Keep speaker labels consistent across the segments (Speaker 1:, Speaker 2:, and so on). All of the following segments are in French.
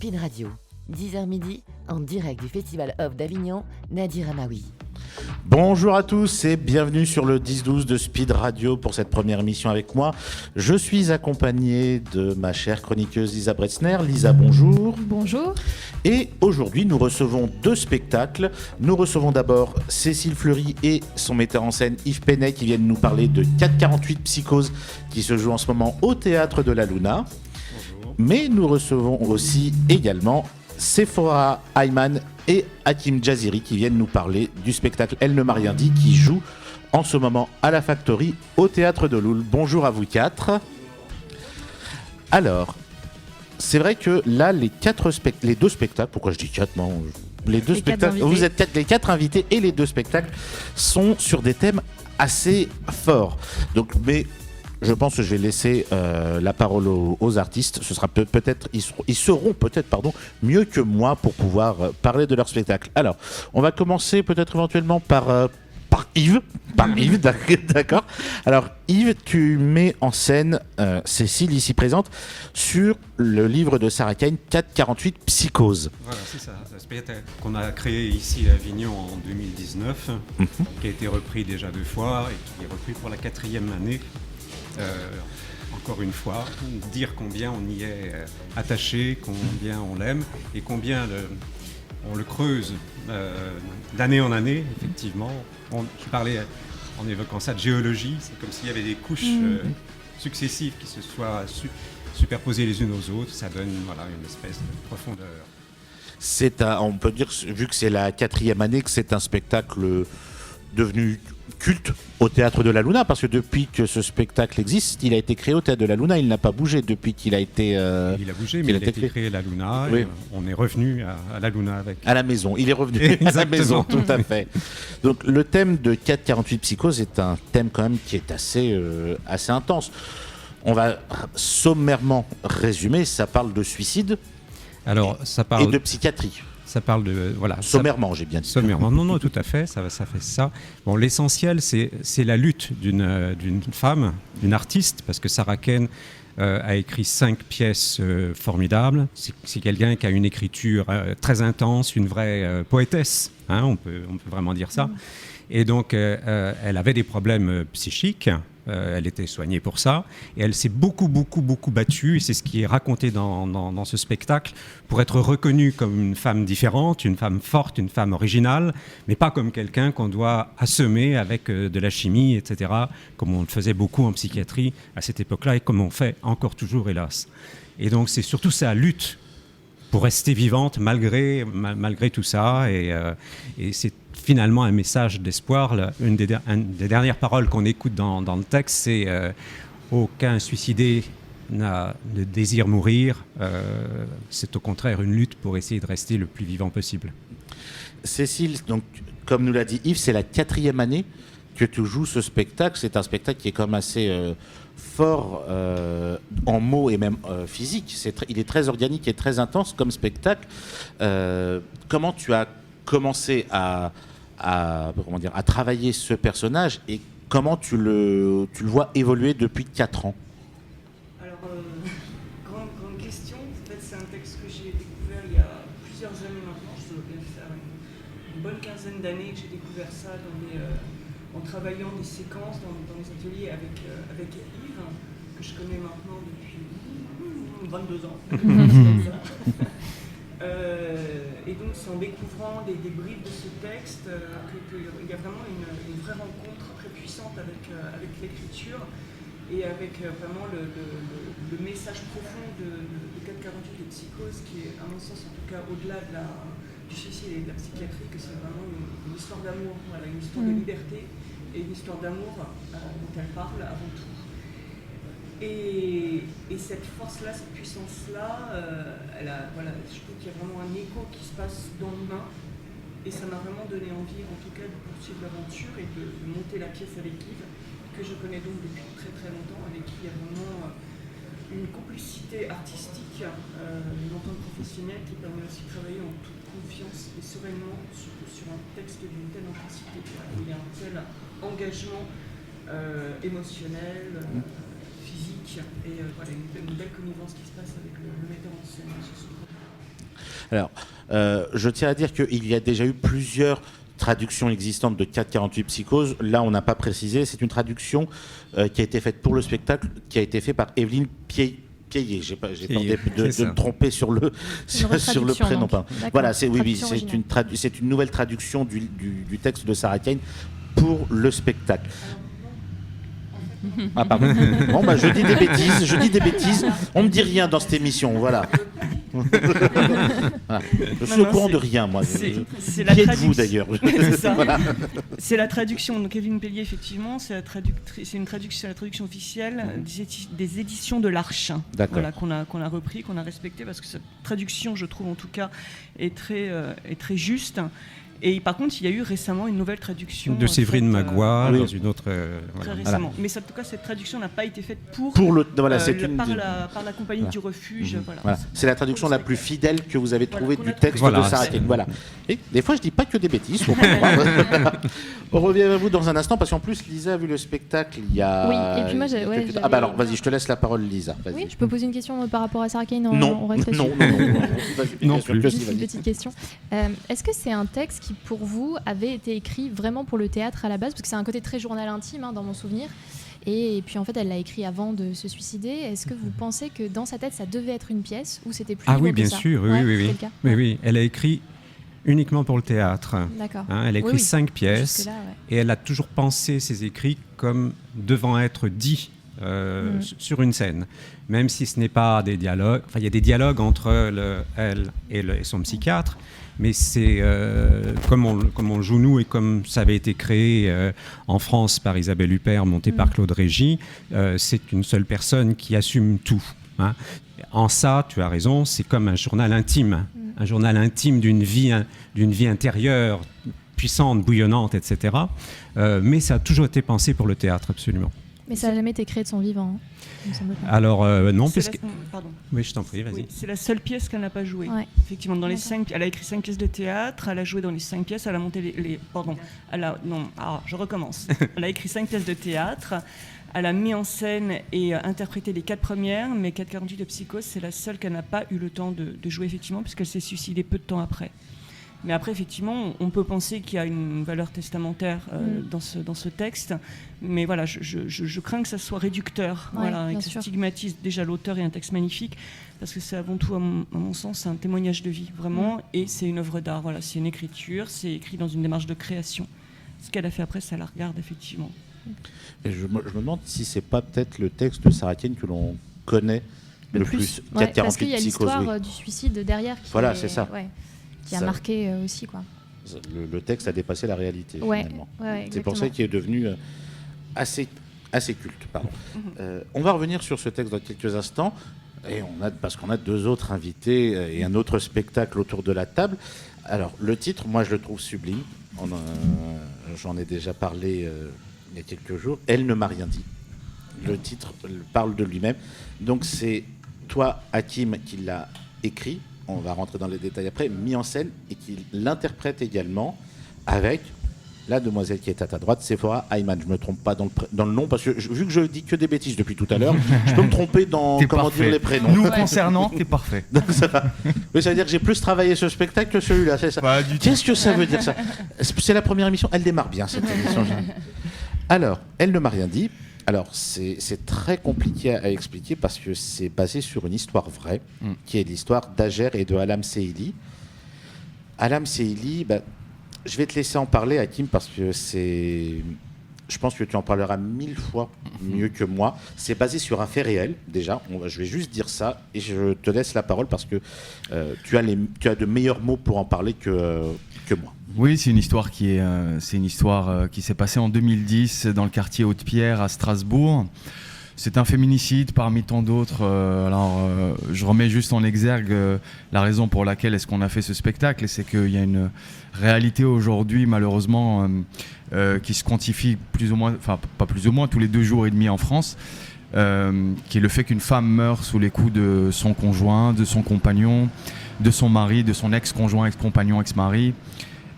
Speaker 1: Speed Radio, 10h midi, en direct du Festival Off d'Avignon, Nadir Amaoui.
Speaker 2: Bonjour à tous et bienvenue sur le 10-12 de Speed Radio pour cette première émission avec moi. Je suis accompagné de ma chère chroniqueuse Lisa Bretzner. Lisa, bonjour.
Speaker 3: Bonjour.
Speaker 2: Et aujourd'hui, nous recevons deux spectacles. Nous recevons d'abord Cécile Fleury et son metteur en scène Yves Pennet qui viennent nous parler de 448 Psychose qui se joue en ce moment au Théâtre de la Luna. Bonjour. Mais nous recevons aussi également Sephora Ayman et Hakim Jaziri qui viennent nous parler du spectacle Elle ne m'a rien dit qui joue en ce moment à la Factory au Théâtre de Loul. Bonjour à vous quatre. Alors, c'est vrai que là, les deux spectacles, pourquoi je dis quatre, non, les deux spectacles, vous êtes les quatre invités et les deux spectacles sont sur des thèmes assez forts. Donc, mais je pense que je vais laisser la parole aux artistes. Ce sera peut-être, ils seront peut-être mieux que moi pour pouvoir parler de leur spectacle. Alors, on va commencer peut-être éventuellement par Yves. Yves, d'accord. Alors, Yves, tu mets en scène Cécile, ici présente, sur le livre de Sarah Kane, 448 Psychose.
Speaker 4: Voilà, c'est ça. C'est un spectacle qu'on a créé ici à Avignon en 2019, qui a été repris déjà 2 fois et qui est repris pour la 4e année. Encore une fois, dire combien on y est attaché, combien on l'aime et combien on le creuse d'année en année, effectivement. Je parlais en évoquant ça de géologie, c'est comme s'il y avait des couches successives qui se soient superposées les unes aux autres, ça donne une espèce de profondeur.
Speaker 2: On peut dire, vu que c'est la 4e année, que c'est un spectacle devenu culte au Théâtre de la Luna, parce que depuis que ce spectacle existe, il a été créé au Théâtre de la Luna, il n'a pas bougé depuis qu'il a été...
Speaker 4: il a bougé, mais il a été créé à la Luna, oui. On est revenu à la Luna avec...
Speaker 2: À la maison, il est revenu à la maison, tout à fait. Donc le thème de 448 Psychose est un thème quand même qui est assez intense. On va sommairement résumer, ça parle de suicide.
Speaker 4: Alors, ça parle...
Speaker 2: et de psychiatrie.
Speaker 4: Ça parle de... Voilà,
Speaker 2: sommairement, j'ai bien dit.
Speaker 4: Sommairement, non, tout à fait, ça fait ça. Bon, l'essentiel, c'est la lutte d'une femme, d'une artiste, parce que Sarah Kane a écrit 5 pièces formidables. C'est quelqu'un qui a une écriture très intense, une vraie poétesse, hein, on peut vraiment dire ça. Et donc, elle avait des problèmes psychiques. Elle était soignée pour ça et elle s'est beaucoup battue, et c'est ce qui est raconté dans ce spectacle, pour être reconnue comme une femme différente, une femme forte, une femme originale, mais pas comme quelqu'un qu'on doit assommer avec de la chimie, etc., comme on le faisait beaucoup en psychiatrie à cette époque-là et comme on fait encore toujours, hélas. Et donc c'est surtout sa lutte pour rester vivante malgré tout ça, et c'est finalement un message d'espoir. Une des dernières paroles qu'on écoute dans le texte, c'est aucun suicidé ne désire mourir, c'est au contraire une lutte pour essayer de rester le plus vivant possible.
Speaker 2: Cécile, donc, comme nous l'a dit Yves, c'est la 4e année que tu joues ce spectacle. C'est un spectacle qui est quand même assez fort en mots et même physique. Il est très organique et très intense comme spectacle. Comment tu as commencé à travailler ce personnage et comment tu le vois évoluer depuis 4 ans?
Speaker 5: Alors, grande question. En fait, c'est un texte que j'ai découvert il y a plusieurs années maintenant. Je dois bien faire une bonne quinzaine d'années que j'ai découvert ça en travaillant des séquences dans les ateliers avec Yves, que je connais maintenant depuis 22 ans. Et donc c'est en découvrant des bribes de ce texte qu'il y a vraiment une vraie rencontre très puissante avec l'écriture et avec vraiment le message profond de 448 et de Psychose, qui est à mon sens en tout cas au-delà du suicide et de la psychiatrie, que c'est vraiment une histoire d'amour, une histoire de liberté et une histoire d'amour dont elle parle avant tout. Et cette force-là, cette puissance-là, je trouve qu'il y a vraiment un écho qui se passe dans l'humain. Et ça m'a vraiment donné envie, en tout cas, de poursuivre l'aventure et de monter la pièce avec Yves, que je connais donc depuis très très longtemps, avec qui il y a vraiment une complicité artistique, une entente professionnelle qui permet aussi de travailler en toute confiance et sereinement sur un texte d'une telle intensité. Il y a un tel engagement émotionnel, physique, et une belle connivence qui se passe avec le metteur en scène sur ce projet.
Speaker 2: Alors, je tiens à dire qu'il y a déjà eu plusieurs traductions existantes de 448 Psychose. Là, on n'a pas précisé. C'est une traduction qui a été faite pour le spectacle, qui a été faite par Evelyne Piaillet. J'ai peur de me tromper sur le prénom. Voilà, c'est une nouvelle traduction du texte de Sarah Kane pour le spectacle. Ah pardon. Bon bah je dis des bêtises. On me dit rien dans cette émission, voilà. Voilà. Je suis au courant de rien, moi.
Speaker 5: C'est la
Speaker 2: Qui êtes-vous d'ailleurs?
Speaker 5: C'est ça. Voilà. C'est la traduction. Donc Evelyne Piaillet, effectivement, c'est la traduction officielle des éditions de l'Arche. Voilà, qu'on a repris, qu'on a respecté, parce que cette traduction, je trouve en tout cas, est très juste. Et par contre, il y a eu récemment une nouvelle traduction
Speaker 4: de Séverine Magua dans une autre.
Speaker 5: Très récemment. Voilà. Mais en tout cas, cette traduction n'a pas été faite par la compagnie du refuge.
Speaker 2: Voilà. C'est la traduction la plus fidèle que vous avez trouvée du texte de Sarah Kane. Voilà. Et des fois, je dis pas que des bêtises. On revient à vous dans un instant, parce qu'en plus, Lisa a vu le spectacle il y a.
Speaker 3: Oui. Et puis moi,
Speaker 2: alors, vas-y, je te laisse la parole, Lisa. Vas-y.
Speaker 3: Oui, je peux poser une question par rapport à Sarah Kane
Speaker 2: Non.
Speaker 3: Juste une petite question. Est-ce que c'est un texte qui, pour vous, avait été écrit vraiment pour le théâtre à la base, parce que c'est un côté très journal intime dans mon souvenir, et puis en fait elle l'a écrit avant de se suicider. Est-ce que vous pensez que dans sa tête ça devait être une pièce, ou c'était plus
Speaker 4: oui, bien sûr, oui, elle a écrit uniquement pour le théâtre.
Speaker 3: D'accord.
Speaker 4: Elle a écrit 5 pièces, et elle a toujours pensé ses écrits comme devant être dits sur une scène, même si ce n'est pas des dialogues. Enfin, il y a des dialogues entre elle et son psychiatre, mais c'est comme on le joue nous, et comme ça avait été créé en France par Isabelle Huppert, monté par Claude Régis, c'est une seule personne qui assume tout. En ça, tu as raison, c'est comme un journal intime, d'une vie intérieure, puissante, bouillonnante, etc. Mais ça a toujours été pensé pour le théâtre, absolument.
Speaker 3: Mais ça n'a jamais été créé de son vivant.
Speaker 4: Alors non, puisque...
Speaker 5: Pardon.
Speaker 4: Oui, je t'en prie, vas-y.
Speaker 5: Oui, c'est la seule pièce qu'elle n'a pas jouée. Ouais. Effectivement, dans les 5, elle a écrit 5 pièces de théâtre, elle a joué dans les 5 pièces, elle a monté je recommence. Elle a écrit 5 pièces de théâtre, elle a mis en scène et interprété les 4 premières, mais 448 de Psychose, c'est la seule qu'elle n'a pas eu le temps de jouer, effectivement, puisqu'elle s'est suicidée peu de temps après. Mais après, effectivement, on peut penser qu'il y a une valeur testamentaire dans ce texte. Mais voilà, je crains que ça soit réducteur, et que ça stigmatise déjà l'auteur et un texte magnifique, parce que c'est avant tout, à mon sens, un témoignage de vie, vraiment, et c'est une œuvre d'art. Voilà, c'est une écriture, c'est écrit dans une démarche de création. Ce qu'elle a fait après, ça la regarde, effectivement.
Speaker 2: Et je me demande si c'est pas peut-être le texte de Sarah Kane que l'on connaît le plus.
Speaker 3: Parce qu'il y a l'histoire du suicide derrière
Speaker 2: c'est ça.
Speaker 3: Qui a marqué aussi, quoi.
Speaker 2: Le texte a dépassé la réalité, finalement. C'est pour ça qu'il est devenu assez culte. Pardon. On va revenir sur ce texte dans quelques instants, parce qu'on a 2 autres invités et un autre spectacle autour de la table. Alors, le titre, moi, je le trouve sublime. J'en ai déjà parlé il y a quelques jours. « Elle ne m'a rien dit ». Le titre parle de lui-même. Donc, c'est toi, Hakim, qui l'a écrit. On va rentrer dans les détails après, mis en scène, et qui l'interprète également avec la demoiselle qui est à ta droite, Sephora Ayman. Je ne me trompe pas dans le nom, parce que vu que je dis que des bêtises depuis tout à l'heure, je peux me tromper dans dire les prénoms.
Speaker 6: Nous concernant, t'es parfait.
Speaker 2: Ça veut dire que j'ai plus travaillé ce spectacle que celui-là, c'est ça. Qu'est-ce que ça veut dire, ça? C'est la première émission, elle démarre bien, cette émission. Alors, elle ne m'a rien dit. Alors, c'est très compliqué à expliquer, parce que c'est basé sur une histoire vraie, qui est l'histoire d'Ager et de Alam Seili. Alam Seili, je vais te laisser en parler, Hakim, parce que je pense que tu en parleras 1000 fois mieux que moi. C'est basé sur un fait réel, déjà. Je vais juste dire ça, et je te laisse la parole, parce que tu as de meilleurs mots pour en parler que moi.
Speaker 6: Oui, c'est une histoire qui s'est passée en 2010 dans le quartier Haute-Pierre à Strasbourg. C'est un féminicide parmi tant d'autres. Je remets juste en exergue la raison pour laquelle est-ce qu'on a fait ce spectacle, et c'est qu'il y a une réalité aujourd'hui, malheureusement, qui se quantifie plus ou moins, enfin pas plus ou moins, tous les 2 jours et demi en France, qui est le fait qu'une femme meurt sous les coups de son conjoint, de son compagnon, de son mari, de son ex-conjoint, ex-compagnon, ex-mari.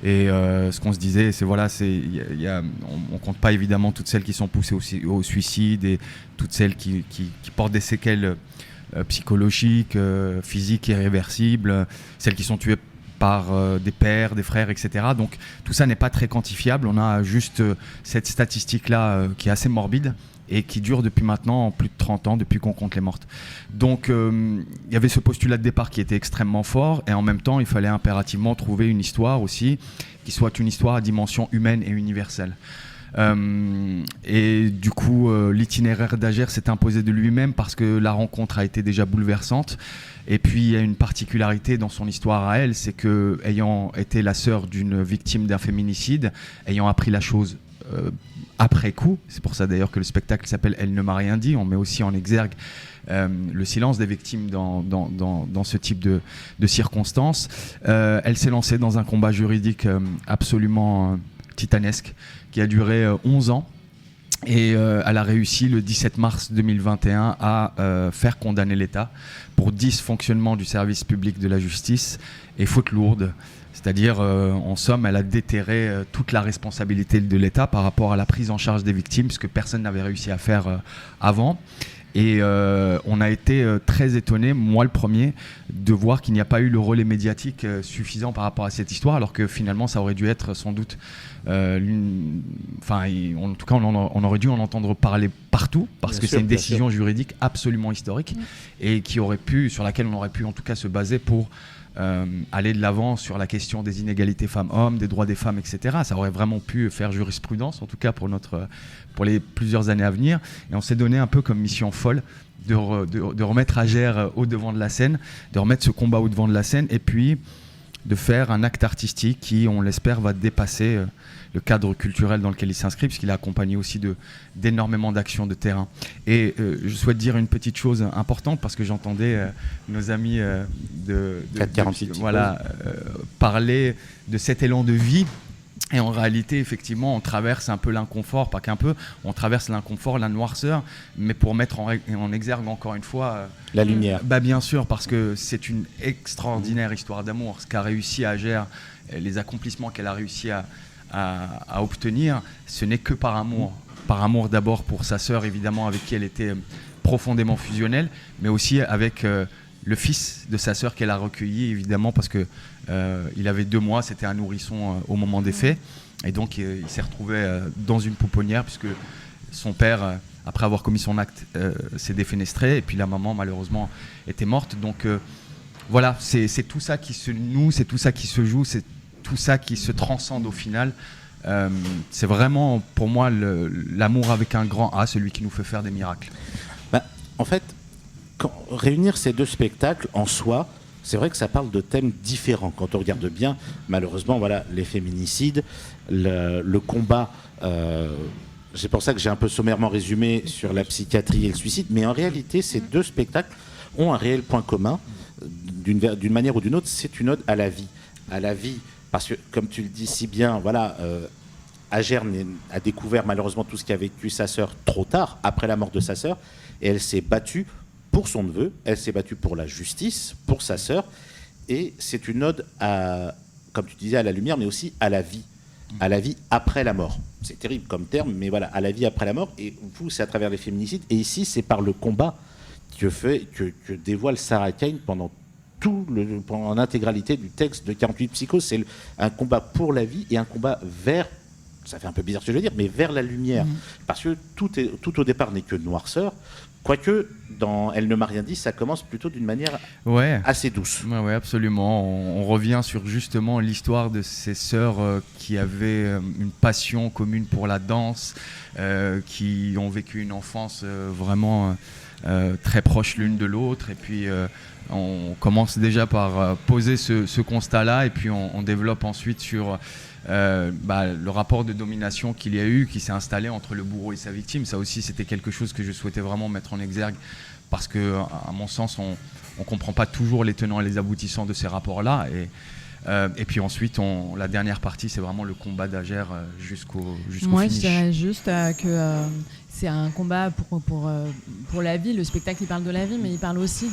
Speaker 6: Et ce qu'on se disait, c'est on compte pas évidemment toutes celles qui sont poussées au suicide, et toutes celles qui portent des séquelles psychologiques, physiques irréversibles, celles qui sont tuées par des pères, des frères, etc. Donc tout ça n'est pas très quantifiable. On a juste cette statistique-là qui est assez morbide et qui dure depuis maintenant plus de 30 ans, depuis qu'on compte les mortes. Donc il y avait ce postulat de départ qui était extrêmement fort, et en même temps il fallait impérativement trouver une histoire aussi qui soit une histoire à dimension humaine et universelle. Et du coup l'itinéraire d'Ager s'est imposé de lui-même parce que la rencontre a été déjà bouleversante. Et puis il y a une particularité dans son histoire à elle, c'est que, ayant été la sœur d'une victime d'un féminicide, ayant appris la chose après coup, c'est pour ça d'ailleurs que le spectacle s'appelle Elle ne m'a rien dit, on met aussi en exergue le silence des victimes dans ce type de circonstances. Elle s'est lancée dans un combat juridique absolument titanesque qui a duré 11 ans. Et elle a réussi le 17 mars 2021 à faire condamner l'État pour dysfonctionnement du service public de la justice et faute lourde. C'est-à-dire, en somme, elle a déterré toute la responsabilité de l'État par rapport à la prise en charge des victimes, ce que personne n'avait réussi à faire avant. Et on a été très étonnés, moi le premier, de voir qu'il n'y a pas eu le relais médiatique suffisant par rapport à cette histoire, alors que finalement ça aurait dû être sans doute, en tout cas on aurait dû en entendre parler partout, parce que c'est une décision juridique absolument historique et sur laquelle on aurait pu en tout cas se baser pour aller de l'avant sur la question des inégalités femmes-hommes, des droits des femmes, etc. Ça aurait vraiment pu faire jurisprudence, en tout cas pour les plusieurs années à venir. Et on s'est donné un peu comme mission folle de remettre Ager au devant de la scène, de remettre ce combat au devant de la scène, et puis de faire un acte artistique qui, on l'espère, va dépasser le cadre culturel dans lequel il s'inscrit, puisqu'il est accompagné aussi d'énormément d'actions de terrain. Et je souhaite dire une petite chose importante, parce que j'entendais nos amis parler de cet élan de vie. Et en réalité, effectivement, on traverse un peu l'inconfort, pas qu'un peu, on traverse l'inconfort, la noirceur, mais pour mettre en exergue encore une fois...
Speaker 2: la lumière.
Speaker 6: Bien sûr, parce que c'est une extraordinaire histoire d'amour. Ce qu'a réussi Ager, les accomplissements qu'elle a réussi à obtenir, ce n'est que par amour. Par amour d'abord pour sa sœur, évidemment, avec qui elle était profondément fusionnelle, mais aussi avec le fils de sa sœur qu'elle a recueilli, évidemment, parce que il avait 2 mois, c'était un nourrisson au moment des faits, et donc il s'est retrouvé dans une pouponnière, puisque son père, après avoir commis son acte, s'est défenestré, et puis la maman, malheureusement, était morte. Donc voilà, c'est tout ça qui se noue, c'est tout ça qui se joue, c'est tout ça qui se transcende au final. C'est vraiment, pour moi, l'amour avec un grand A, celui qui nous fait faire des miracles.
Speaker 2: En fait, réunir ces 2 spectacles en soi, c'est vrai que ça parle de thèmes différents. Quand on regarde bien, malheureusement, voilà, les féminicides, le combat, c'est pour ça que j'ai un peu sommairement résumé sur la psychiatrie et le suicide, mais en réalité, ces 2 spectacles ont un réel point commun, d'une manière ou d'une autre, c'est une ode à la vie. À la vie, parce que, comme tu le dis si bien, voilà, Ager a découvert malheureusement tout ce qu'a vécu sa sœur trop tard, après la mort de sa sœur, et elle s'est battue pour son neveu, elle s'est battue pour la justice, pour sa sœur, et c'est une ode à, comme tu disais, à la lumière, mais aussi à la vie après la mort. C'est terrible comme terme, mais voilà, à la vie après la mort, et vous, c'est à travers les féminicides, et ici, c'est par le combat que dévoile Sarah Kane pendant l'intégralité du texte de 48 Psychoses. C'est un combat pour la vie et un combat vers, ça fait un peu bizarre ce que je veux dire, mais vers la lumière. Parce que tout au départ n'est que noirceur. Quoique, dans Elle ne m'a rien dit, ça commence plutôt d'une manière assez douce.
Speaker 6: Oui, absolument. On revient sur justement l'histoire de ces sœurs qui avaient une passion commune pour la danse, qui ont vécu une enfance vraiment très proche l'une de l'autre. Et puis, on commence déjà par poser ce constat-là, et puis on développe ensuite sur... le rapport de domination qu'il y a eu, qui s'est installé entre le bourreau et sa victime. Ça aussi, c'était quelque chose que je souhaitais vraiment mettre en exergue, parce que, à mon sens, on ne comprend pas toujours les tenants et les aboutissants de ces rapports-là. Et puis ensuite, la dernière partie, c'est vraiment le combat d'Ager jusqu'au
Speaker 7: Moi,
Speaker 6: finish.
Speaker 7: je dirais juste que c'est un combat pour la vie. Le spectacle, il parle de la vie, mais il parle aussi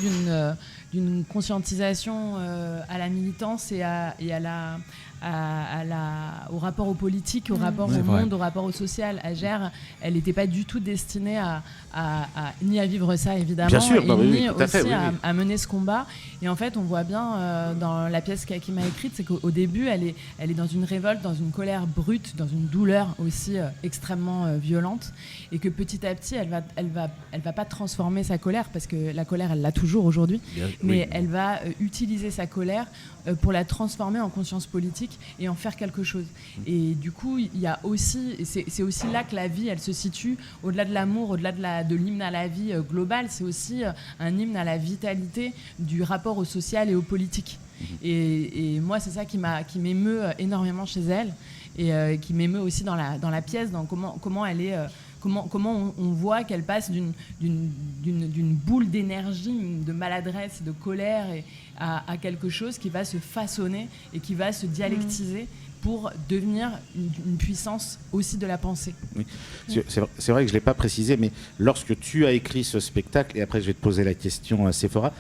Speaker 7: d'une conscientisation à la militance et au rapport aux politiques, au rapport au monde, au rapport au social. Agère, elle n'était pas du tout destinée ni à vivre ça, évidemment,
Speaker 2: bien sûr,
Speaker 7: ni aussi à mener ce combat. Et en fait, on voit bien dans la pièce qui m'a écrite, c'est qu'au début, elle est dans une révolte, dans une colère brute, dans une douleur aussi extrêmement violente, et que petit à petit, elle va pas transformer sa colère, parce que la colère, elle l'a toujours aujourd'hui, mais elle va utiliser sa colère pour la transformer en conscience politique et en faire quelque chose. Et du coup, il y a aussi, c'est aussi là que la vie, elle se situe, au-delà de l'amour, au-delà de l'hymne à la vie global, c'est aussi un hymne à la vitalité du rapport au social et au politique. Et moi, c'est ça qui m'émeut énormément chez elle, et qui m'émeut aussi dans la pièce, dans comment elle est... Comment on voit qu'elle passe d'une boule d'énergie, de maladresse, de colère à quelque chose qui va se façonner et qui va se dialectiser pour devenir une puissance aussi de la pensée.
Speaker 2: Oui. C'est vrai que je ne l'ai pas précisé, mais lorsque tu as écrit ce spectacle, et après je vais te poser la question à Sephora,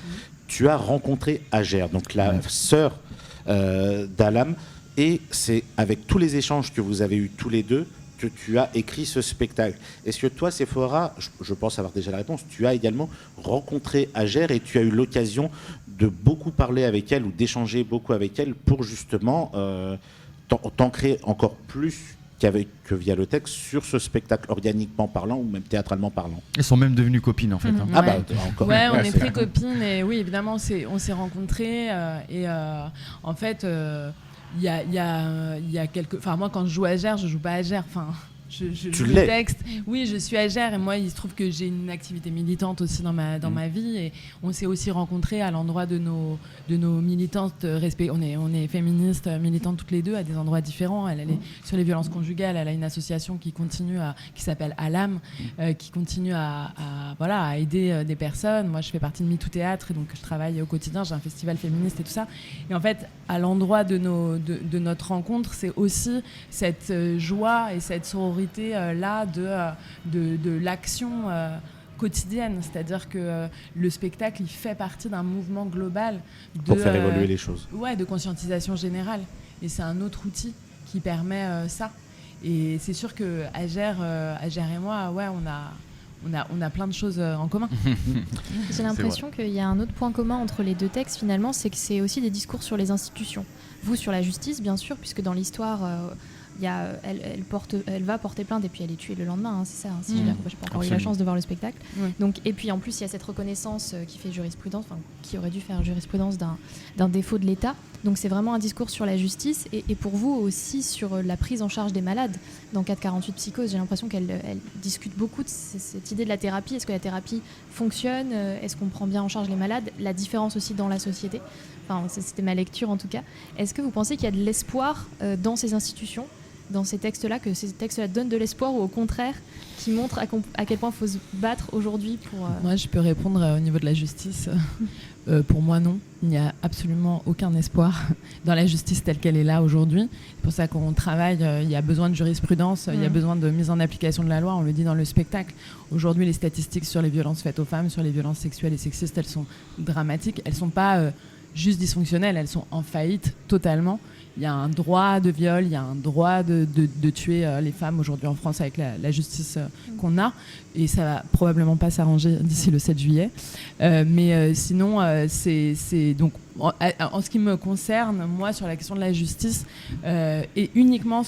Speaker 2: tu as rencontré Agère, donc la sœur d'Alam, et c'est avec tous les échanges que vous avez eus tous les deux que tu as écrit ce spectacle. Est-ce que toi, Sephora, je pense avoir déjà la réponse, tu as également rencontré Agère et tu as eu l'occasion de beaucoup parler avec elle ou d'échanger beaucoup avec elle pour justement t'ancrer encore plus que via le texte sur ce spectacle, organiquement parlant ou même théâtralement parlant.
Speaker 6: Elles sont même devenues copines en fait. Hein.
Speaker 2: Ah bah encore.
Speaker 7: Ouais, on est très copines, et oui, évidemment, on s'est rencontrés et en fait... Il y a quelques... Enfin, moi, quand je joue Agère, je joue pas Agère. Enfin,
Speaker 2: tu
Speaker 7: joue
Speaker 2: l'es.
Speaker 7: le texte. Oui, je suis Agère, et moi, il se trouve que j'ai une activité militante aussi dans ma vie, et on s'est aussi rencontrés à l'endroit de nos militantes on est féministes, militantes toutes les deux à des endroits différents. Elle est sur les violences conjugales. Elle a une association qui s'appelle Alam, qui continue à aider des personnes. Moi, je fais partie de MeToo Théâtre, et donc je travaille au quotidien. J'ai un festival féministe et tout ça. Et en fait, à l'endroit de notre rencontre, c'est aussi cette joie et cette sororité là de l'action quotidienne, c'est-à-dire que le spectacle, il fait partie d'un mouvement global
Speaker 2: pour faire évoluer les choses.
Speaker 7: Ouais, de conscientisation générale, et c'est un autre outil qui permet ça. Et c'est sûr que Agère et moi, on a plein de choses en commun.
Speaker 3: J'ai l'impression qu'il y a un autre point commun entre les deux textes, finalement, c'est que c'est aussi des discours sur les institutions. Vous, sur la justice, bien sûr, puisque dans l'histoire, elle va porter plainte et puis elle est tuée le lendemain, c'est ça, si j'ai bien compris. Je n'ai pas encore eu la chance de voir le spectacle. Donc, et puis en plus, il y a cette reconnaissance qui fait jurisprudence, qui aurait dû faire jurisprudence d'un défaut de l'État. Donc c'est vraiment un discours sur la justice, et pour vous aussi sur la prise en charge des malades. Dans 448 Psychose, j'ai l'impression qu'elle discute beaucoup de cette idée de la thérapie. Est-ce que la thérapie fonctionne ? Est-ce qu'on prend bien en charge les malades ? La différence aussi dans la société. Enfin, c'était ma lecture en tout cas. Est-ce que vous pensez qu'il y a de l'espoir dans ces institutions, dans ces textes-là, que ces textes-là donnent de l'espoir, ou au contraire, qui montrent à quel point il faut se battre aujourd'hui pour...
Speaker 7: Moi, je peux répondre au niveau de la justice. Pour moi, non. Il n'y a absolument aucun espoir dans la justice telle qu'elle est là aujourd'hui. C'est pour ça qu'on travaille. Il y a besoin de jurisprudence, il y a besoin de mise en application de la loi. On le dit dans le spectacle. Aujourd'hui, les statistiques sur les violences faites aux femmes, sur les violences sexuelles et sexistes, elles sont dramatiques. Elles ne sont pas juste dysfonctionnelles, elles sont en faillite totalement. Il y a un droit de viol, il y a un droit de tuer les femmes aujourd'hui en France avec la justice qu'on a, et ça va probablement pas s'arranger d'ici le 7 juillet. Mais sinon, c'est donc en ce qui me concerne, moi, sur la question de la justice, et uniquement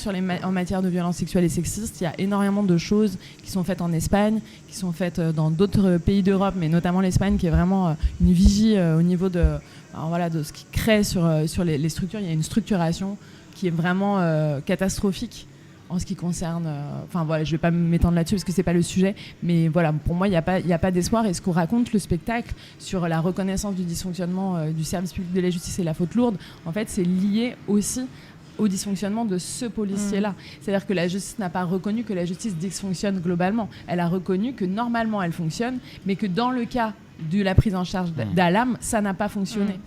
Speaker 7: en matière de violences sexuelles et sexistes, il y a énormément de choses qui sont faites en Espagne, qui sont faites dans d'autres pays d'Europe, mais notamment l'Espagne, qui est vraiment une vigie au niveau de ce qui crée sur les structures. Il y a une structuration qui est vraiment catastrophique en ce qui concerne... je ne vais pas m'étendre là-dessus parce que ce n'est pas le sujet, mais voilà, pour moi, il n'y a pas d'espoir. Et ce qu'on raconte, le spectacle, sur la reconnaissance du dysfonctionnement du service public de la justice et la faute lourde, en fait, c'est lié aussi au dysfonctionnement de ce policier-là. C'est-à-dire que la justice n'a pas reconnu que la justice dysfonctionne globalement. Elle a reconnu que normalement, elle fonctionne, mais que dans le cas de la prise en charge d'Alam, ça n'a pas fonctionné.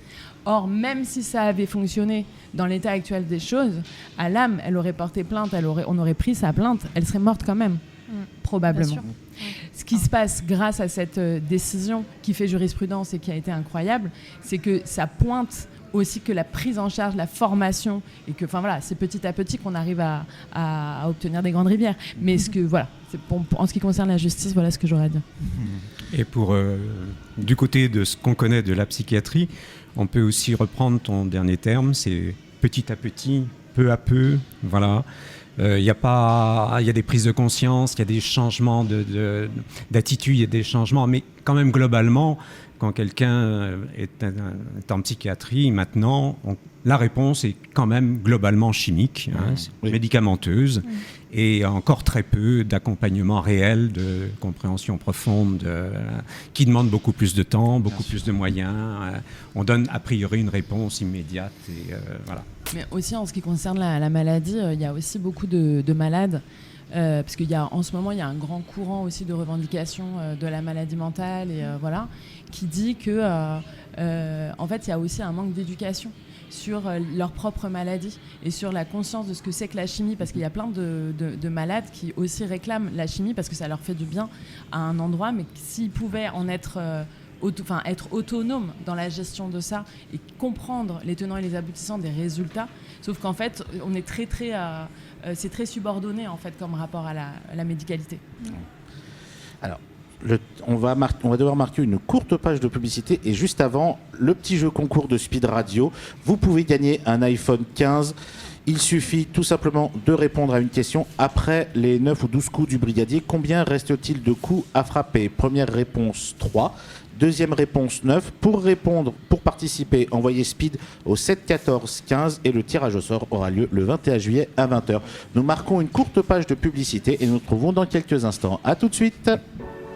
Speaker 7: Or, même si ça avait fonctionné dans l'état actuel des choses, Alam, elle aurait porté plainte, on aurait pris sa plainte, elle serait morte quand même. probablement.
Speaker 3: Bien sûr.
Speaker 7: Ce qui se passe grâce à cette décision qui fait jurisprudence et qui a été incroyable, c'est que ça pointe aussi que la prise en charge, la formation, et que, c'est petit à petit qu'on arrive à obtenir des grandes rivières. Mais en ce qui concerne la justice, voilà ce que j'aurais à dire.
Speaker 4: Et du côté de ce qu'on connaît de la psychiatrie, on peut aussi reprendre ton dernier terme, c'est petit à petit, peu à peu, voilà. Il y a des prises de conscience, il y a des changements d'attitude, il y a des changements, mais quand même globalement, quand quelqu'un est en psychiatrie, maintenant, la réponse est quand même globalement chimique, médicamenteuse, et encore très peu d'accompagnement réel, de compréhension profonde, qui demande beaucoup plus de temps, beaucoup plus de moyens. On donne a priori une réponse immédiate, et voilà.
Speaker 7: Mais aussi en ce qui concerne la maladie, il y a aussi beaucoup de malades. Parce qu'en ce moment, il y a un grand courant aussi de revendication de la maladie mentale, et qui dit que en fait, il y a aussi un manque d'éducation sur leur propre maladie et sur la conscience de ce que c'est que la chimie, parce qu'il y a plein de malades qui aussi réclament la chimie parce que ça leur fait du bien à un endroit, mais s'ils pouvaient en être être autonome dans la gestion de ça et comprendre les tenants et les aboutissants des résultats, sauf qu'en fait, on est c'est très subordonné en fait comme rapport à la médicalité.
Speaker 2: Alors, on va devoir marquer une courte page de publicité, et juste avant, le petit jeu concours de Speed Radio. Vous pouvez gagner un iPhone 15. Il suffit tout simplement de répondre à une question. Après les 9 ou 12 coups du brigadier, combien reste-t-il de coups à frapper? Première réponse, 3. Deuxième réponse, 9. Pour participer, envoyez Speed au 7 14 15 et le tirage au sort aura lieu le 21 juillet à 20h. Nous marquons une courte page de publicité et nous nous retrouvons dans quelques instants. A tout de suite.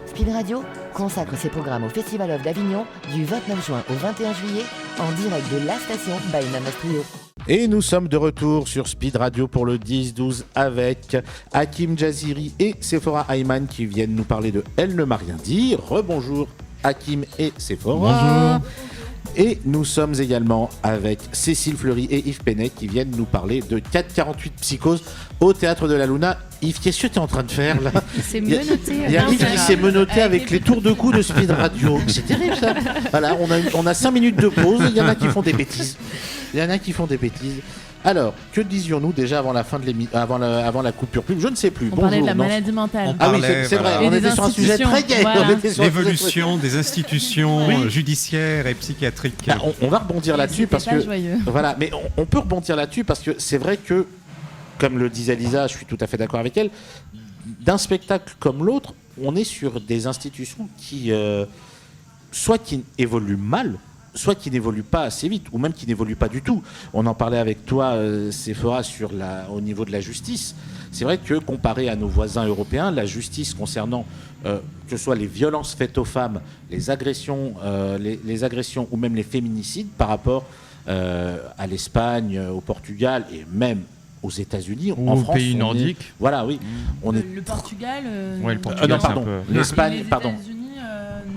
Speaker 1: Speed Radio consacre ses programmes au Festival of d'Avignon du 29 juin au 21 juillet en direct de la station by Namas Trio.
Speaker 2: Et nous sommes de retour sur Speed Radio pour le 10-12 avec Hakim Jaziri et Sephora Ayman qui viennent nous parler de Elle ne m'a rien dit. Rebonjour Hakim et Sephora.
Speaker 6: Bonjour.
Speaker 2: Et nous sommes également avec Cécile Fleury et Yves Penet qui viennent nous parler de 448 Psychose au Théâtre de la Luna. Yves, qu'est-ce que tu es en train de faire là?
Speaker 3: C'est menotté.
Speaker 2: Il y a Yves qui s'est menotté avec les tours de cou de Speed Radio. C'est terrible ça. Voilà, on a 5 minutes de pause. Il y en a qui font des bêtises. Alors, que disions-nous déjà avant la fin de avant la coupure pub? Je ne sais plus.
Speaker 7: On parlait de la maladie mentale.
Speaker 2: Ah oui, c'est vrai.
Speaker 7: Et
Speaker 2: On était sur un sujet très gai.
Speaker 7: Voilà.
Speaker 4: L'évolution des institutions judiciaires et psychiatriques.
Speaker 2: Bah, on va rebondir là-dessus parce que
Speaker 7: joyeux.
Speaker 2: Voilà, mais on peut rebondir là-dessus parce que c'est vrai que, comme le disait Lisa, je suis tout à fait d'accord avec elle. D'un spectacle comme l'autre, on est sur des institutions qui soit qui évoluent mal, soit qui n'évoluent pas assez vite, ou même qui n'évoluent pas du tout. On en parlait avec toi, Sephora, au niveau de la justice. C'est vrai que comparé à nos voisins européens, la justice concernant que ce soit les violences faites aux femmes, les agressions ou même les féminicides par rapport à l'Espagne, au Portugal et même aux États-Unis,
Speaker 6: ou
Speaker 2: en
Speaker 6: aux
Speaker 2: France,
Speaker 6: pays nordiques.
Speaker 2: Voilà, oui.
Speaker 7: Le Portugal.
Speaker 6: Ouais, le Portugal,
Speaker 2: non, pardon. L'Espagne,
Speaker 7: les
Speaker 2: pardon.
Speaker 7: États-Unis,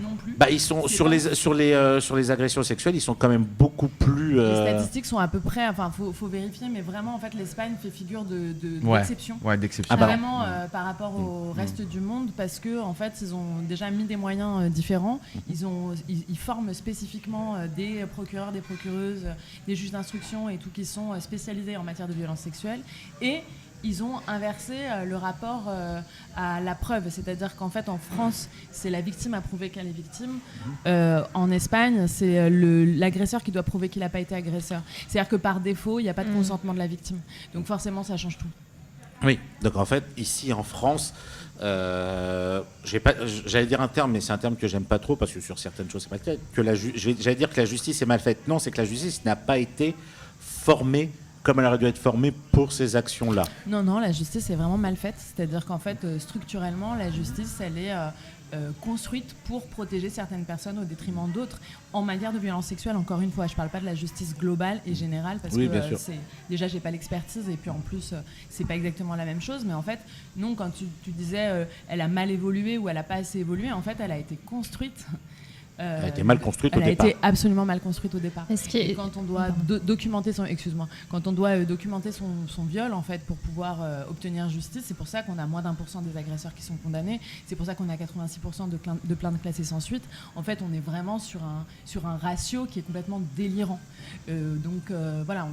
Speaker 7: non plus.
Speaker 2: Ils sont sur les agressions sexuelles, ils sont quand même beaucoup plus.
Speaker 7: Les statistiques sont à peu près. Enfin, faut vérifier, mais vraiment, en fait, l'Espagne fait figure d'exception.
Speaker 6: Ouais, d'exception.
Speaker 7: Vraiment par rapport au reste du monde, parce que en fait, ils ont déjà mis des moyens différents. Ils forment spécifiquement des procureurs, des procureuses, des juges d'instruction et tout qui sont spécialisés en matière de violence sexuelle. Et ils ont inversé le rapport à la preuve. C'est-à-dire qu'en fait, en France, c'est la victime à prouver qu'elle est victime. En Espagne, c'est l'agresseur qui doit prouver qu'il n'a pas été agresseur. C'est-à-dire que par défaut, il n'y a pas de consentement de la victime. Donc forcément, ça change tout.
Speaker 2: Oui, donc en fait, ici en France, j'allais dire un terme, mais c'est un terme que j'aime pas trop, parce que sur certaines choses, c'est pas le cas. J'allais dire que la justice est mal faite. Non, c'est que la justice n'a pas été formée comme elle aurait dû être formée pour ces actions-là.
Speaker 7: Non, la justice est vraiment mal faite. C'est-à-dire qu'en fait, structurellement, la justice, elle est construite pour protéger certaines personnes au détriment d'autres. En matière de violence sexuelle, encore une fois, je ne parle pas de la justice globale et générale, parce que déjà, je n'ai pas l'expertise, et puis en plus, c'est pas exactement la même chose. Mais en fait, non, quand tu disais elle a mal évolué ou elle n'a pas assez évolué, en fait, elle a été construite
Speaker 2: Elle a été mal construite au
Speaker 7: départ.
Speaker 2: départ.
Speaker 7: Elle a été absolument mal construite au départ.
Speaker 3: Et
Speaker 7: quand on doit documenter son viol en fait pour pouvoir obtenir justice, c'est pour ça qu'on a moins d'1% des agresseurs qui sont condamnés. C'est pour ça qu'on a 86% de plaintes classées sans suite. En fait, on est vraiment sur un ratio qui est complètement délirant. Voilà,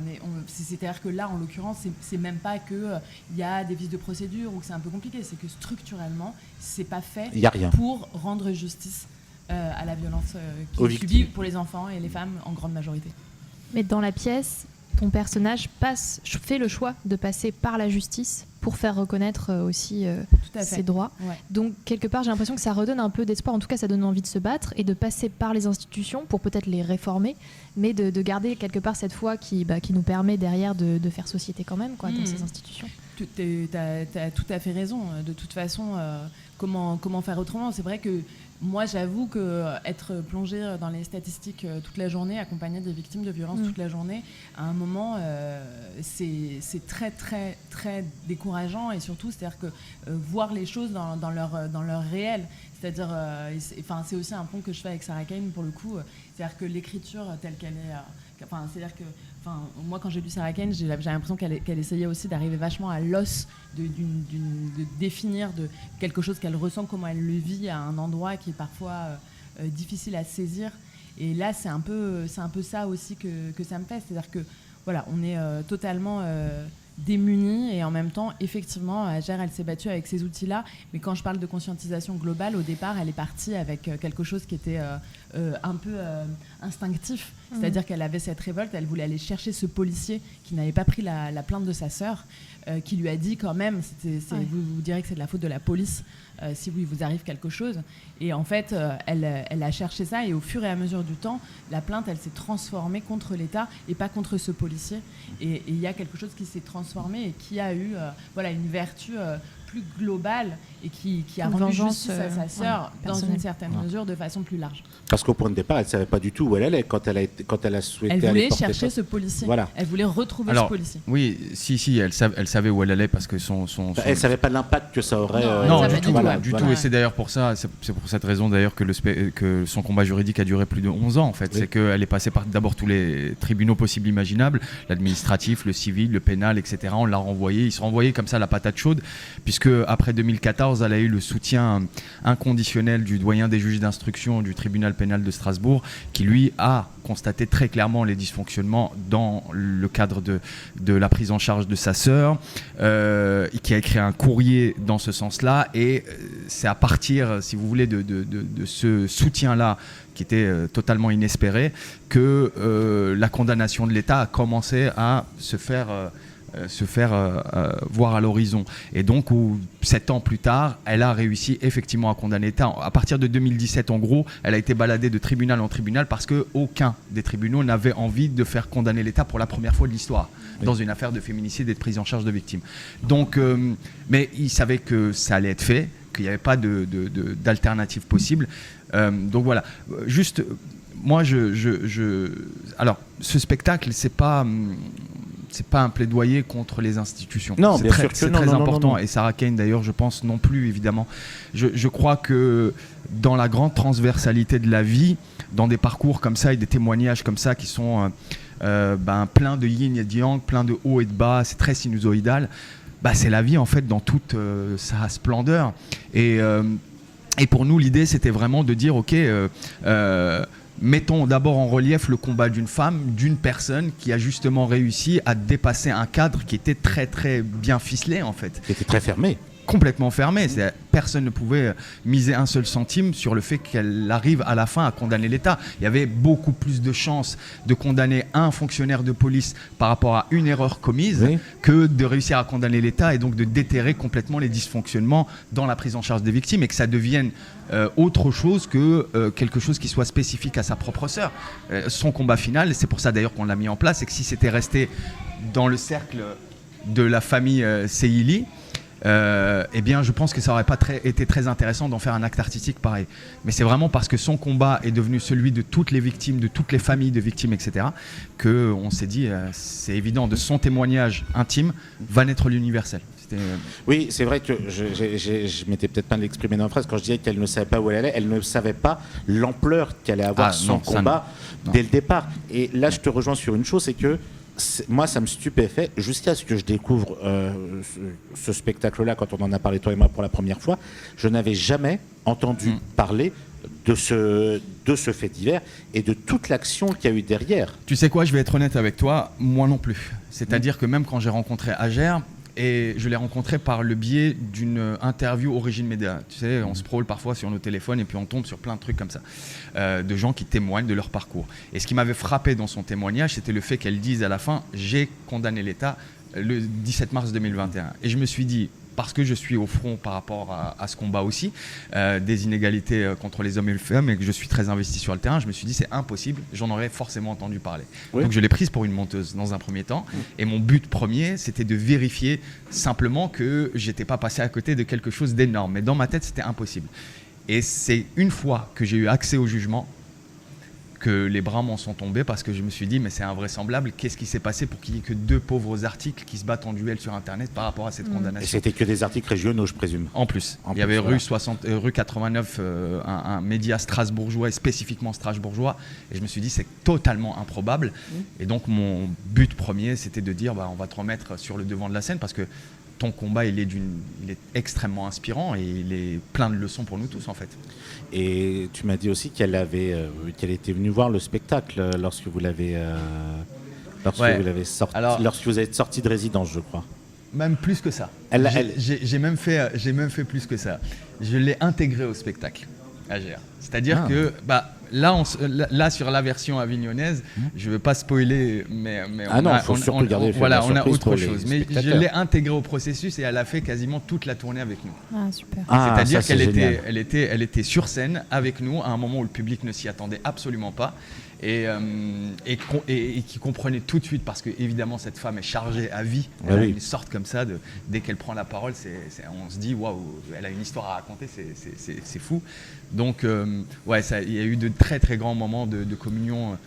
Speaker 7: c'est-à-dire que là, en l'occurrence, c'est même pas que y a des vices de procédure ou que c'est un peu compliqué. C'est que structurellement, c'est pas fait pour rendre justice à la violence qui est subie pour les enfants et les femmes en grande majorité.
Speaker 3: Mais dans la pièce, ton personnage fait le choix de passer par la justice pour faire reconnaître aussi ses droits. Ouais. Donc, quelque part, j'ai l'impression que ça redonne un peu d'espoir. En tout cas, ça donne envie de se battre et de passer par les institutions pour peut-être les réformer, mais de garder quelque part cette foi qui nous permet derrière de faire société quand même dans ces institutions.
Speaker 7: Tu as tout à fait raison. De toute façon, comment faire autrement ? C'est vrai que moi, j'avoue qu'être plongée dans les statistiques toute la journée, accompagnée des victimes de violences toute la journée, à un moment, c'est très, très, très décourageant. Et surtout, c'est-à-dire que voir les choses dans leur réel, c'est-à-dire, c'est aussi un pont que je fais avec Sarah Kane, pour le coup, c'est-à-dire que l'écriture telle qu'elle est... moi, quand j'ai lu Sarah Kane, j'ai l'impression qu'elle essayait aussi d'arriver vachement à l'os, de définir de quelque chose qu'elle ressent, comment elle le vit à un endroit qui est parfois difficile à saisir. Et là, c'est un peu ça aussi que ça me fait. C'est-à-dire que voilà, on est totalement démunis et en même temps, effectivement, Hajar, elle s'est battue avec ces outils-là. Mais quand je parle de conscientisation globale, au départ, elle est partie avec quelque chose qui était un peu instinctif. C'est-à-dire qu'elle avait cette révolte, elle voulait aller chercher ce policier qui n'avait pas pris la plainte de sa sœur, qui lui a dit quand même, vous direz que c'est de la faute de la police si vous arrive quelque chose. Et en fait, elle a cherché ça, et au fur et à mesure du temps, la plainte, elle s'est transformée contre l'État et pas contre ce policier. Et il y a quelque chose qui s'est transformé et qui a eu une vertu plus globale et qui a rendu justice à sa sœur dans une certaine mesure de façon plus large.
Speaker 2: Parce qu'au point de départ, elle ne savait pas du tout où elle allait quand elle a souhaité
Speaker 7: aller
Speaker 2: aller
Speaker 7: porter chercher ce policier.
Speaker 2: Voilà.
Speaker 7: Elle voulait retrouver ce policier.
Speaker 6: Oui, elle savait où elle allait parce que elle
Speaker 2: savait pas l'impact que ça aurait.
Speaker 6: Non, du tout. Et c'est d'ailleurs pour ça, c'est pour cette raison d'ailleurs que son combat juridique a duré plus de 11 ans en fait. Oui. C'est qu'elle est passée par d'abord tous les tribunaux possibles imaginables, l'administratif, le civil, le pénal, etc. On l'a renvoyé. Il se renvoyait comme ça la patate chaude, puisque après 2014, elle a eu le soutien inconditionnel du doyen des juges d'instruction du tribunal pénal de Strasbourg, qui lui a constaté très clairement les dysfonctionnements dans le cadre de la prise en charge de sa sœur, qui a écrit un courrier dans ce sens-là. Et c'est à partir, si vous voulez, de ce soutien-là, qui était totalement inespéré, que la condamnation de l'État a commencé à se faire voir à l'horizon. Et donc, 7 ans plus tard, elle a réussi effectivement à condamner l'État. À partir de 2017, en gros, elle a été baladée de tribunal en tribunal parce qu'aucun des tribunaux n'avait envie de faire condamner l'État pour la première fois de l'histoire, dans une affaire de féminicide et de prise en charge de victimes. Donc, mais ils savaient que ça allait être fait, qu'il n'y avait pas d'alternative possible. Donc voilà. Juste, moi, alors, ce spectacle, c'est pas un plaidoyer contre les institutions.
Speaker 2: Non,
Speaker 6: c'est
Speaker 2: bien sûr que
Speaker 6: c'est très important. Et Sarah Kane, d'ailleurs, je pense non plus, évidemment. Je crois que dans la grande transversalité de la vie, dans des parcours comme ça et des témoignages comme ça qui sont plein de yin et de yang, plein de haut et de bas, c'est très sinusoïdal. C'est la vie en fait dans toute sa splendeur. Et pour nous, l'idée, c'était vraiment de dire, ok. Mettons d'abord en relief le combat d'une femme, d'une personne qui a justement réussi à dépasser un cadre qui était très très bien ficelé en fait.
Speaker 2: Qui était très fermé.
Speaker 6: Complètement fermé. Personne ne pouvait miser un seul centime sur le fait qu'elle arrive à la fin à condamner l'État. Il y avait beaucoup plus de chances de condamner un fonctionnaire de police par rapport à une erreur commise que de réussir à condamner l'État et donc de déterrer complètement les dysfonctionnements dans la prise en charge des victimes et que ça devienne autre chose que quelque chose qui soit spécifique à sa propre sœur. Son combat final, c'est pour ça d'ailleurs qu'on l'a mis en place, c'est que si c'était resté dans le cercle de la famille Seili, eh bien, je pense que ça n'aurait pas été très intéressant d'en faire un acte artistique pareil. Mais c'est vraiment parce que son combat est devenu celui de toutes les victimes, de toutes les familles de victimes, etc., qu'on s'est dit, c'est évident, de son témoignage intime va naître l'universel.
Speaker 2: Oui, c'est vrai que je m'étais peut-être pas exprimé dans la phrase quand je disais qu'elle ne savait pas où elle allait. Elle ne savait pas l'ampleur qu'allait avoir son combat dès le départ. Et là, je te rejoins sur une chose, c'est que moi, ça me stupéfait jusqu'à ce que je découvre ce spectacle-là quand on en a parlé toi et moi pour la première fois. Je n'avais jamais entendu parler de ce fait divers et de toute l'action qu'il y a eu derrière.
Speaker 6: Tu sais quoi, je vais être honnête avec toi, moi non plus. C'est-à-dire que même quand j'ai rencontré Agère, et je l'ai rencontré par le biais d'une interview Origine Média. Tu sais, on scrolle parfois sur nos téléphones et puis on tombe sur plein de trucs comme ça, de gens qui témoignent de leur parcours. Et ce qui m'avait frappé dans son témoignage, c'était le fait qu'elle dise à la fin « J'ai condamné l'État le 17 mars 2021 ». Et je me suis dit, parce que je suis au front par rapport à ce combat aussi, des inégalités contre les hommes et les femmes, et que je suis très investi sur le terrain, je me suis dit c'est impossible, j'en aurais forcément entendu parler. Oui. Donc je l'ai prise pour une menteuse dans un premier temps, et mon but premier, c'était de vérifier simplement que j'étais pas passé à côté de quelque chose d'énorme. Mais dans ma tête, c'était impossible. Et c'est une fois que j'ai eu accès au jugement que les bras m'en sont tombés, parce que je me suis dit mais c'est invraisemblable, qu'est-ce qui s'est passé pour qu'il n'y ait que 2 pauvres articles qui se battent en duel sur internet par rapport à cette condamnation.
Speaker 2: Et c'était que des articles régionaux, je présume.
Speaker 6: En plus, il y avait rue 89, un média strasbourgeois et spécifiquement strasbourgeois, et je me suis dit c'est totalement improbable. Et donc mon but premier, c'était de dire on va te remettre sur le devant de la scène, parce que ton combat il est extrêmement inspirant et il est plein de leçons pour nous tous en fait.
Speaker 2: Et tu m'as dit aussi qu'elle était venue voir le spectacle lorsque vous l'avez sorti, lorsque vous êtes sorti de résidence, je crois.
Speaker 6: Même plus que ça. J'ai même fait plus que ça. Je l'ai intégré au spectacle, Agère. C'est-à-dire que là sur la version avignonnaise, je ne veux pas spoiler, mais on a autre chose. Mais je l'ai intégré au processus et elle a fait quasiment toute la tournée avec nous.
Speaker 3: Ah, super.
Speaker 6: C'est-à-dire qu'elle était sur scène avec nous à un moment où le public ne s'y attendait absolument pas. Et qui comprenait tout de suite, parce que évidemment cette femme est chargée à vie, elle a une sorte comme ça, dès qu'elle prend la parole, on se dit waouh, elle a une histoire à raconter, c'est fou. Donc il y a eu de très très grands moments de communion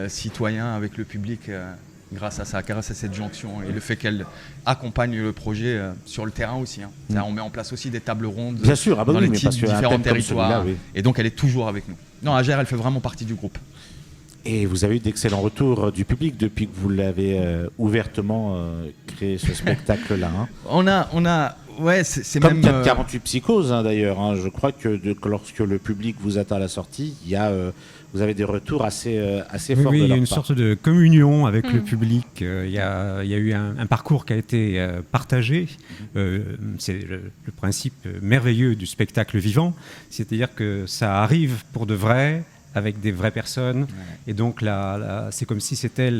Speaker 6: citoyen avec le public grâce à ça, grâce à cette jonction et le fait qu'elle accompagne le projet sur le terrain aussi. On met en place aussi des tables rondes dans les différents territoires, et donc elle est toujours avec nous. Non, Agère, elle fait vraiment partie du groupe.
Speaker 2: Et vous avez eu d'excellents retours du public depuis que vous l'avez ouvertement créé ce spectacle-là.
Speaker 6: On a c'est
Speaker 2: comme
Speaker 6: même
Speaker 2: 48 psychoses d'ailleurs. Je crois que lorsque le public vous attend à la sortie, vous avez des retours assez forts.
Speaker 4: Oui, il y a une sorte de communion avec le public. Il y a eu un parcours qui a été partagé. C'est le principe merveilleux du spectacle vivant, c'est-à-dire que ça arrive pour de vrai, avec des vraies personnes, et donc là, c'est comme si c'était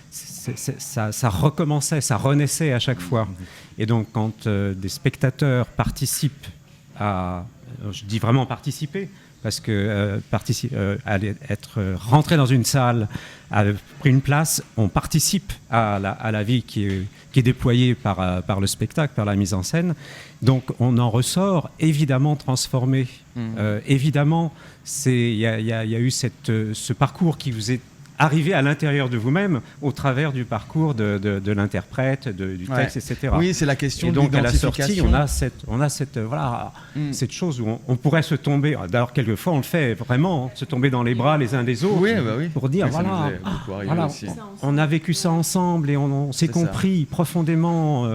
Speaker 4: ça recommençait, ça renaissait à chaque fois. Et donc quand des spectateurs participent je dis vraiment participer, parce que être rentré dans une salle, a pris une place, on participe à la vie qui est déployée par le spectacle, par la mise en scène. Donc on en ressort évidemment transformé. Évidemment, il y a eu ce parcours qui vous est arrivé à l'intérieur de vous-même au travers du parcours de l'interprète, du texte, etc.
Speaker 6: Oui, c'est la question
Speaker 4: de l'identification. Et donc à la sortie, on a cette chose où on pourrait se tomber. D'ailleurs, quelquefois, on le fait vraiment, se tomber dans les bras les uns des autres pour dire on a vécu ça ensemble et on s'est compris profondément,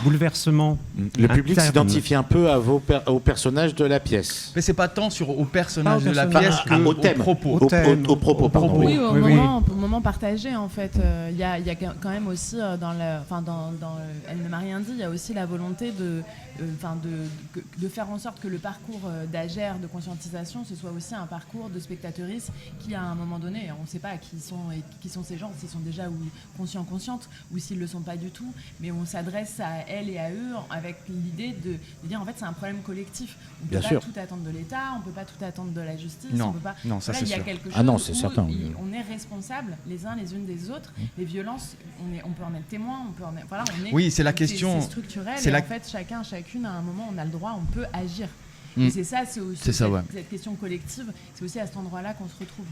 Speaker 4: bouleversement.
Speaker 2: Le public s'identifie un peu au personnage de la pièce.
Speaker 6: Mais c'est pas tant au personnage de la pièce qu'au propos.
Speaker 2: Au propos, pardon.
Speaker 7: Oui, au moment partagé, en fait. Il y a quand même aussi, dans Elle ne m'a rien dit, il y a aussi la volonté de faire en sorte que le parcours d'Agère, de conscientisation, ce soit aussi un parcours de spectatrices qui, à un moment donné, on ne sait pas qui sont ces gens, s'ils sont déjà conscients, conscientes, ou s'ils ne le sont pas du tout, mais on s'adresse à elles et à eux avec l'idée de dire, en fait, c'est un problème collectif. On ne peut pas tout attendre de l'État, on ne peut pas tout attendre de la justice.
Speaker 6: Non,
Speaker 7: on peut pas...
Speaker 6: non, ça c'est sûr.
Speaker 7: Il y a quelque chose
Speaker 2: c'est
Speaker 7: où
Speaker 2: certain.
Speaker 7: on est responsables les uns les unes des autres. Les violences, on peut en être témoin,
Speaker 6: oui, c'est la question.
Speaker 7: C'est structurel, en fait, chacune, à un moment, on a le droit, on peut agir. Et c'est ça, c'est aussi cette question collective, c'est aussi à cet endroit-là qu'on se retrouve.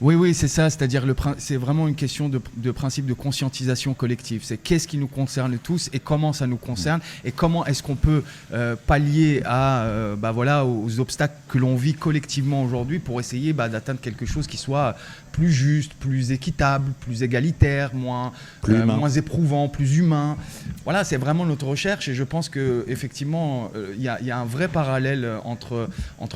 Speaker 6: Oui, c'est ça. C'est-à-dire, c'est vraiment une question de principe de conscientisation collective. C'est qu'est-ce qui nous concerne tous et comment ça nous concerne et comment est-ce qu'on peut pallier aux obstacles que l'on vit collectivement aujourd'hui pour essayer d'atteindre quelque chose qui soit plus juste, plus équitable, plus égalitaire, moins éprouvant, plus humain. Voilà, c'est vraiment notre recherche et je pense qu'effectivement, il y a un vrai parallèle entre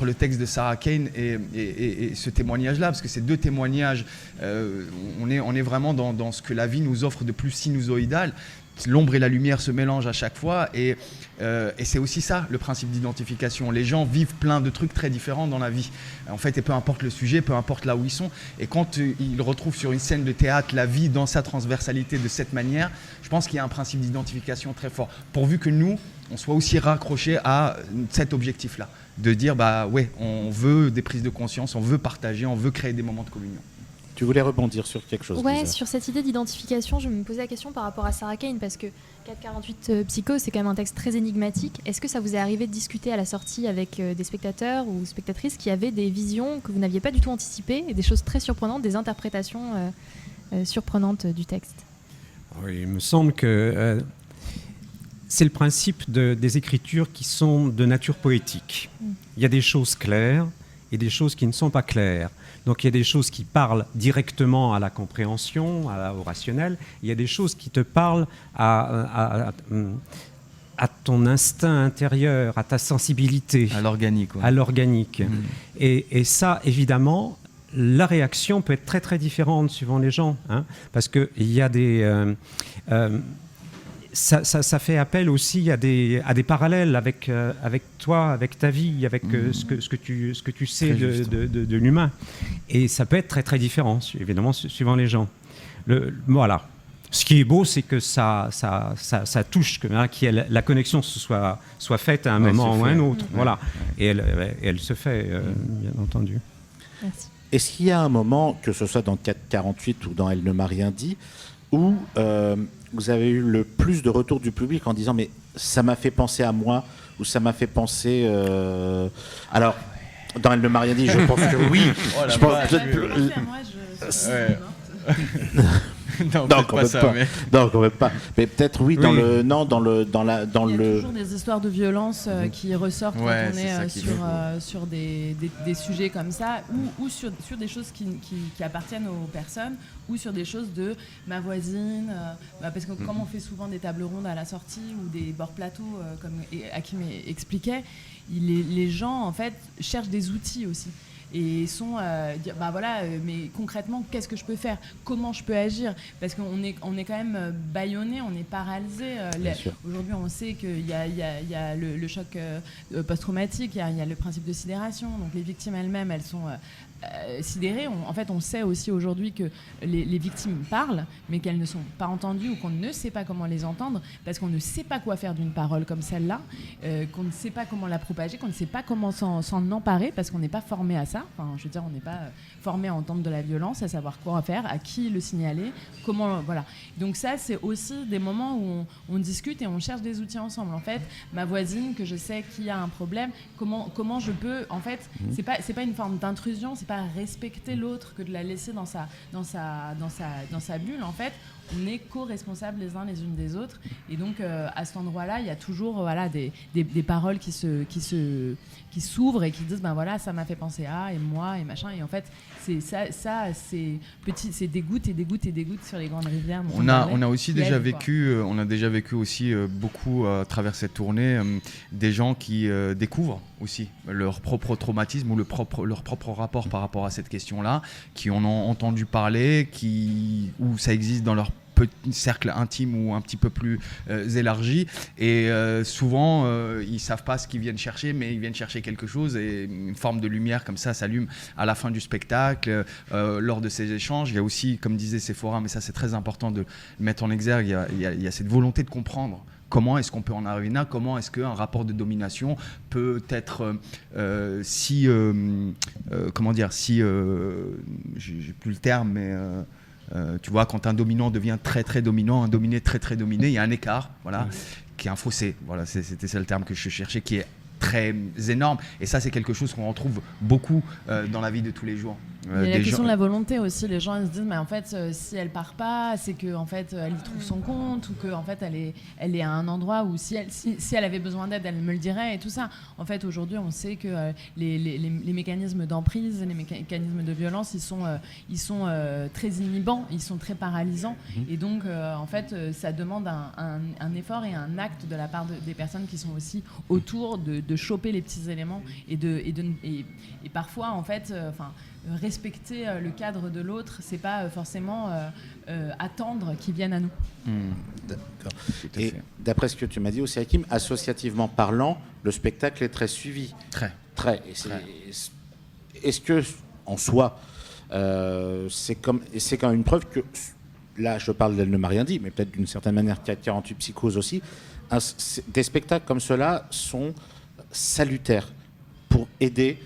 Speaker 6: le texte de Sarah Kane et ce témoignage-là, parce que ces deux témoignages, on est vraiment dans ce que la vie nous offre de plus sinusoïdal. L'ombre et la lumière se mélangent à chaque fois et c'est aussi ça le principe d'identification. Les gens vivent plein de trucs très différents dans la vie en fait, et peu importe le sujet, peu importe là où ils sont, et quand ils retrouvent sur une scène de théâtre la vie dans sa transversalité de cette manière, je pense qu'il y a un principe d'identification très fort, pourvu que nous on soit aussi raccrochés à cet objectif-là, de dire on veut des prises de conscience, on veut partager, on veut créer des moments de communion.
Speaker 2: Tu voulais rebondir sur quelque chose?
Speaker 3: Ouais, sur cette idée d'identification, je me posais la question par rapport à Sarah Kane, parce que 448 Psycho, c'est quand même un texte très énigmatique. Est-ce que ça vous est arrivé de discuter à la sortie avec des spectateurs ou spectatrices qui avaient des visions que vous n'aviez pas du tout anticipées et des choses très surprenantes, des interprétations surprenantes du texte?
Speaker 4: Oui, il me semble que c'est le principe des écritures qui sont de nature poétique. Il y a des choses claires et des choses qui ne sont pas claires. Donc il y a des choses qui parlent directement à la compréhension, au rationnel. Il y a des choses qui te parlent à ton instinct intérieur, à ta sensibilité.
Speaker 6: À l'organique. Ouais.
Speaker 4: À l'organique. Et ça, évidemment, la réaction peut être très très différente suivant les gens. Parce qu'il y a des... Ça fait appel aussi à des parallèles avec toi, avec ta vie, avec ce que tu sais de l'humain. Et ça peut être très très différent, évidemment, suivant les gens. Voilà. Ce qui est beau, c'est que ça touche, que la connexion soit faite à un moment ou à un autre. Voilà. Et elle se fait, bien entendu.
Speaker 3: Merci.
Speaker 2: Est-ce qu'il y a un moment, que ce soit dans 448 ou dans Elle ne m'a rien dit, où vous avez eu le plus de retours du public en disant mais ça m'a fait penser à moi, ou ça m'a fait penser... Alors, dans Elle ne m'a rien dit, je pense que oui. Je pense Non, quand même pas. Mais peut-être oui, dans le... Non, dans le...
Speaker 7: Il y a toujours des histoires de violence qui ressortent quand on est sur des sujets comme ça, ou sur des choses qui appartiennent aux personnes, ou sur des choses de ma voisine, parce que comme on fait souvent des tables rondes à la sortie, ou des bords plateaux, comme Hakim expliquait, les gens, en fait, cherchent des outils aussi. Et sont mais concrètement, qu'est-ce que je peux faire, comment je peux agir, parce qu'on est quand même bâillonné, on est paralysé. Aujourd'hui on sait qu'il y a le choc post-traumatique, il y a le principe de sidération, donc les victimes elles-mêmes elles sont sidérées. En fait on sait aussi aujourd'hui que les victimes parlent mais qu'elles ne sont pas entendues, ou qu'on ne sait pas comment les entendre, parce qu'on ne sait pas quoi faire d'une parole comme celle-là, qu'on ne sait pas comment la propager, qu'on ne sait pas comment s'en emparer, parce qu'on n'est pas formé à ça. Enfin, je veux dire, on n'est pas formé à entendre de la violence, à savoir quoi faire, à qui le signaler, comment, voilà. Donc ça, c'est aussi des moments où on discute et on cherche des outils ensemble. En fait, ma voisine, que je sais qui a un problème, comment je peux, en fait, c'est pas une forme d'intrusion, c'est pas respecter l'autre que de la laisser dans sa bulle. En fait, on est co-responsables les uns les unes des autres, et donc à cet endroit-là, il y a toujours des paroles qui s'ouvrent et qui disent ça m'a fait penser à, et moi et machin, et en fait c'est des gouttes et des gouttes et des gouttes sur les grandes rivières.
Speaker 6: On a aussi déjà vécu aussi beaucoup à travers cette tournée des gens qui découvrent aussi leur propre traumatisme ou leur propre rapport par rapport à cette question-là, qui en ont entendu parler, où ça existe dans leur petit cercle intime ou un petit peu plus élargi, et souvent ils savent pas ce qu'ils viennent chercher, mais ils viennent chercher quelque chose, et une forme de lumière comme ça s'allume à la fin du spectacle, lors de ces échanges. Il y a aussi, comme disait Sephora, mais ça c'est très important de le mettre en exergue, il y a cette volonté de comprendre comment est-ce qu'on peut en arriver là, comment est-ce qu'un rapport de domination peut être j'ai plus le terme, mais tu vois, quand un dominant devient très très dominant, un dominé très très dominé, il y a un écart, voilà, qui est un fossé. Voilà, c'était ça le terme que je cherchais, qui est très énorme. Et ça, c'est quelque chose qu'on retrouve beaucoup dans la vie de tous les jours.
Speaker 7: Il y a la question de la volonté aussi. Les gens ils se disent mais en fait si elle part pas, c'est que en fait elle y trouve son compte ou que en fait elle est à un endroit où si elle avait besoin d'aide, elle me le dirait et tout ça. En fait aujourd'hui on sait que les mécanismes d'emprise, les mécanismes de violence, ils sont très inhibants, ils sont très paralysants et donc en fait ça demande un effort et un acte de la part des personnes qui sont aussi autour de choper les petits éléments et parfois en fait respecter le cadre de l'autre, c'est pas forcément attendre qu'il vienne à nous.
Speaker 2: D'accord. Et d'après ce que tu m'as dit aussi, Hakim, associativement parlant, le spectacle est très suivi. Très. Est-ce que, en soi, c'est quand même une preuve que, là je parle d'Elle ne m'a rien dit, mais peut-être d'une certaine manière 48 Psychoses aussi, des spectacles comme cela sont salutaires pour aider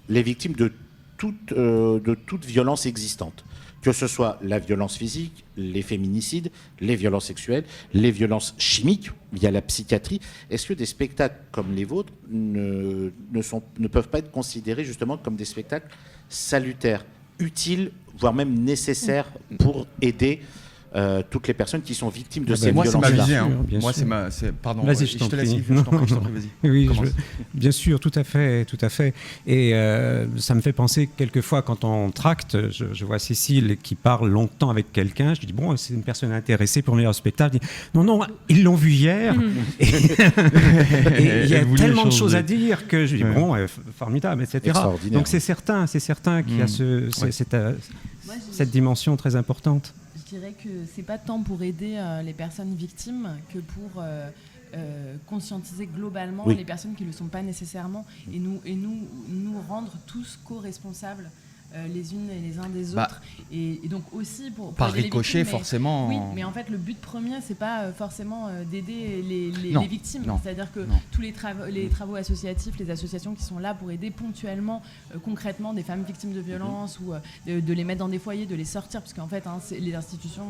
Speaker 2: les victimes de toute violence existante, que ce soit la violence physique, les féminicides, les violences sexuelles, les violences chimiques via la psychiatrie. Est-ce que des spectacles comme les vôtres ne peuvent pas être considérés justement comme des spectacles salutaires, utiles, voire même nécessaires pour aider toutes les personnes qui sont victimes de ces violences-là?
Speaker 6: Moi, c'est ma visée.
Speaker 4: Moi,
Speaker 6: pardon.
Speaker 4: Vas-y,
Speaker 6: je te laisse. Je t'en prie, vas-y.
Speaker 4: Oui, bien sûr, tout à fait. Et ça me fait penser quelquefois quand on tracte, je vois Cécile qui parle longtemps avec quelqu'un, je dis bon, c'est une personne intéressée pour venir au spectacle. Je dis, non, ils l'ont vu hier. Et il y a tellement de choses à dire que je dis bon, formidable, etc. Donc c'est certain qu'il y a cette dimension très importante.
Speaker 7: Je dirais que c'est pas tant pour aider les personnes victimes que pour conscientiser globalement les personnes qui ne le sont pas nécessairement et nous rendre tous co-responsables les unes et les uns des autres et donc aussi pour
Speaker 6: par ricochet
Speaker 7: victimes,
Speaker 6: forcément.
Speaker 7: Oui, mais en fait le but premier c'est pas forcément d'aider les victimes, c'est-à-dire que tous les travaux associatifs, les associations qui sont là pour aider ponctuellement, concrètement des femmes victimes de violences ou de les mettre dans des foyers, de les sortir, parce qu'en fait les institutions,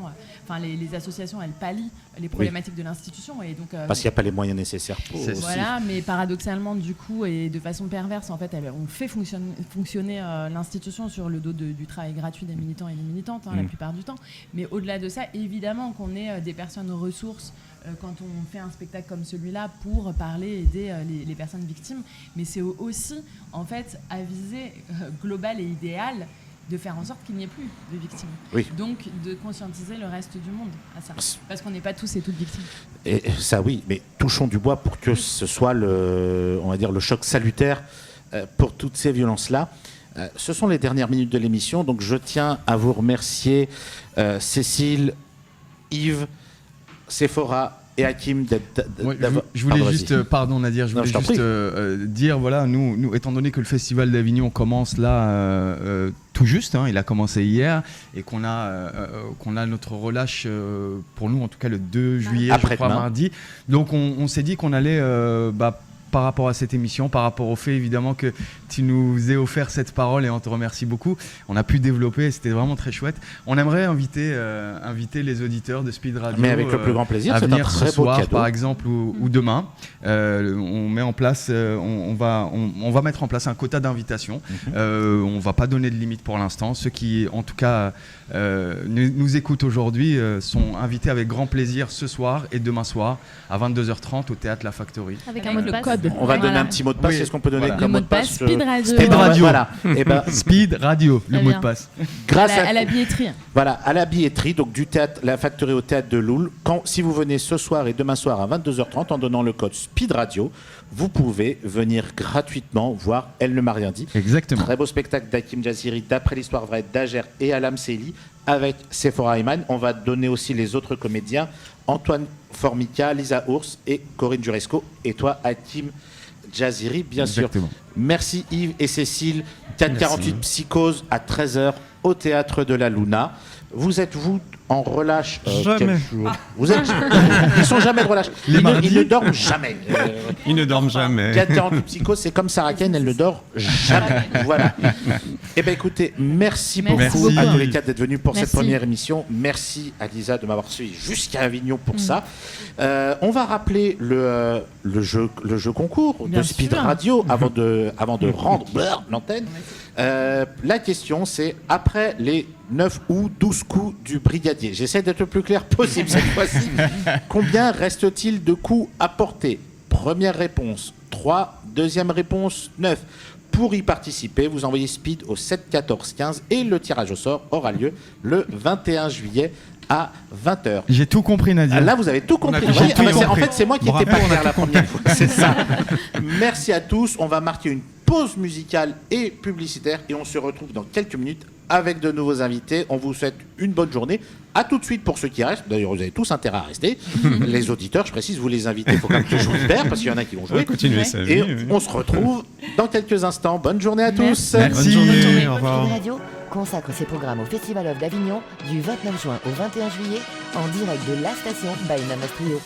Speaker 7: les associations elles pallient les problématiques de l'institution et donc
Speaker 2: parce qu'il n'y a pas les moyens nécessaires pour
Speaker 7: voilà, mais paradoxalement du coup et de façon perverse en fait on fait fonctionner l'institution sur le dos du travail gratuit des militants et des militantes la plupart du temps. Mais au-delà de ça, évidemment qu'on est des personnes ressources quand on fait un spectacle comme celui-là pour parler et aider les personnes victimes. Mais c'est aussi, en fait, à visée globale et idéale de faire en sorte qu'il n'y ait plus de victimes.
Speaker 2: Oui.
Speaker 7: Donc, de conscientiser le reste du monde à ça. Parce qu'on n'est pas tous et toutes victimes.
Speaker 2: Et ça, oui, mais touchons du bois pour que ce soit le choc salutaire pour toutes ces violences-là. Ce sont les dernières minutes de l'émission, donc je tiens à vous remercier Cécile, Yves, Séphora et Hakim d'avoir...
Speaker 6: Je voulais juste, pardon Nadir, dire, voilà, nous, étant donné que le Festival d'Avignon commence là tout juste, il a commencé hier, et qu'on a notre relâche, pour nous en tout cas le 2 juillet, je crois, mardi, donc on s'est dit qu'on allait... par rapport à cette émission, par rapport au fait évidemment que tu nous aies offert cette parole et on te remercie beaucoup. On a pu développer, c'était vraiment très chouette. On aimerait inviter les auditeurs de Speed Radio.
Speaker 2: Mais avec le plus grand plaisir,
Speaker 6: à venir
Speaker 2: un très
Speaker 6: ce soir,
Speaker 2: beau cadeau.
Speaker 6: par exemple, ou demain. On met en place, on va mettre en place un quota d'invitation. On va pas donner de limite pour l'instant. Ceux qui, en tout cas, nous écoutent aujourd'hui sont invités avec grand plaisir ce soir et demain soir à 22h30 au Théâtre La Factory.
Speaker 3: Avec un mot de passe.
Speaker 2: On va donner un petit mot de passe. Est-ce qu'on peut donner comme mot de passe
Speaker 7: Speed Radio.
Speaker 6: Speed Radio.
Speaker 2: Voilà.
Speaker 6: Speed Radio, le mot de passe.
Speaker 2: Grâce
Speaker 7: à la billetterie.
Speaker 2: Voilà, à la billetterie, donc du théâtre, la Factory au théâtre de Loul. Si vous venez ce soir et demain soir à 22h30 en donnant le code Speed Radio, vous pouvez venir gratuitement voir Elle ne m'a rien dit.
Speaker 6: Exactement.
Speaker 2: Très beau spectacle d'Hakim Jaziri, d'après l'histoire vraie d'Ager et Alam Seli, avec Séphora Ayman. On va donner aussi les autres comédiens, Antoine Formica, Lisa Ours et Corinne Juresco. Et toi, Hakim Jaziri, bien
Speaker 6: Exactement.
Speaker 2: sûr. Merci Yves et Cécile. 448 Psychoses à 13h au Théâtre de la Luna. Vous êtes, vous, en relâche
Speaker 4: Jamais.
Speaker 2: Ils sont jamais de relâche. Ils ne dorment jamais.
Speaker 4: Ils ne dorment jamais.
Speaker 2: 448 Psychoses, c'est comme Sarah Kane, elle ne dort jamais. Voilà. Eh bien, écoutez, merci beaucoup à tous les quatre d'être venus pour cette première émission. Merci à Lisa de m'avoir suivi jusqu'à Avignon pour ça. On va rappeler le jeu concours de Speed Radio avant de rendre l'antenne. La question, c'est après les 9 ou 12 coups du brigadier. J'essaie d'être le plus clair possible cette fois-ci. Combien reste-t-il de coups à porter? Première réponse, 3. Deuxième réponse, 9. Pour y participer, vous envoyez speed au 7 14 15 et le tirage au sort aura lieu le 21 juillet à 20h.
Speaker 6: J'ai tout compris, Nadia.
Speaker 2: Là, vous avez tout compris.
Speaker 6: J'ai tout compris.
Speaker 2: En fait, c'est moi qui n'étais pas clair la première fois. C'est ça. Merci à tous. On va marquer une pause musicale et publicitaire et on se retrouve dans quelques minutes avec de nouveaux invités. On vous souhaite une bonne journée. À tout de suite pour ceux qui restent. D'ailleurs, vous avez tous intérêt à rester. Les auditeurs, je précise, vous les invitez. Il faut quand même que je vous libère parce qu'il y en a qui vont jouer.
Speaker 4: Continuez ça.
Speaker 2: Et on se retrouve dans quelques instants. Bonne journée à tous.
Speaker 6: Merci.
Speaker 4: Bonne journée.
Speaker 3: journée.
Speaker 4: Au revoir.
Speaker 1: Tsugi Radio consacre ses programmes au Festival of d'Avignon du 29 juin au 21 juillet en direct de la station by Namas Trio.